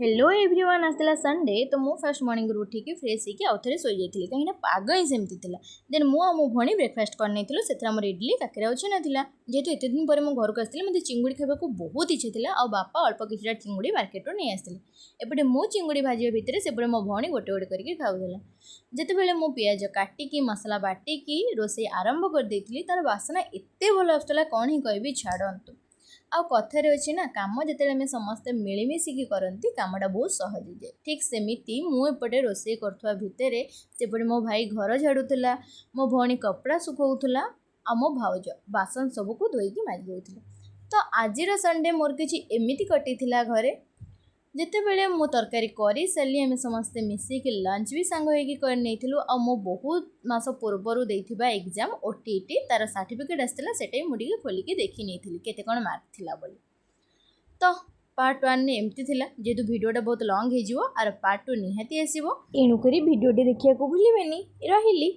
Hello everyone आसला Sunday तो मु फास्ट मॉर्निंग उठिकी फ्रेश होकर आउ थे शोई जाइए कहीं पाग ही सेमती था। देन मु मो भणी ब्रेकफास्ट कर नहीं से आम इडली काकेरा अच्छे नाला जेहेतु एत दिन पर मो घर को आसती मतलब चिंगुड़ी खावा बहुत इच्छा था आ बापा अल्प किसी चिंगुड़ी मार्केट नहीं आसते एपटे मु चिंगुड़ी भाजा भितर से मो भणी गोटे गोटे करके खाऊला जिते मु पियाज काटिकी मसला बाटिकी रोसे आरंभ कर देती तार बासना एत भल आसला कौन ही कहबी छाड़ू आउ कथार अच्छी ना कम जिते समस्ते मिलमिशिकी करती कामटा बहुत सहज हो जाए ठीक सेमती मुझे रोसे करुवा भितर सेपटे मो भाई घर झाड़ूला मो भौणी कपड़ा सुखाऊला आ मो भाउज बासन सबको धोईकी माजी जाऊला। तो आज संडे मोर किसी एमती कटी घरे जितेबले मु तरकारी कर सारी आम समस्ते मिसिक लंच भी सांग हो आ मो बहुत मास पूर्वर देथिबा एग्जाम ओटीटी तार सर्टिफिकेट आसला सेटा मुझे खोलिकी देखी नहीं केते कौन मार्क थिला बोली। तो पार्ट 1 ने एमती थिला जेहेतु वीडियोटा बहुत लॉन्ग हो आर पार्ट 2 निहाती आसीबो एणुकरी वीडियोटी देखिया को भूलिबेनी रहिली।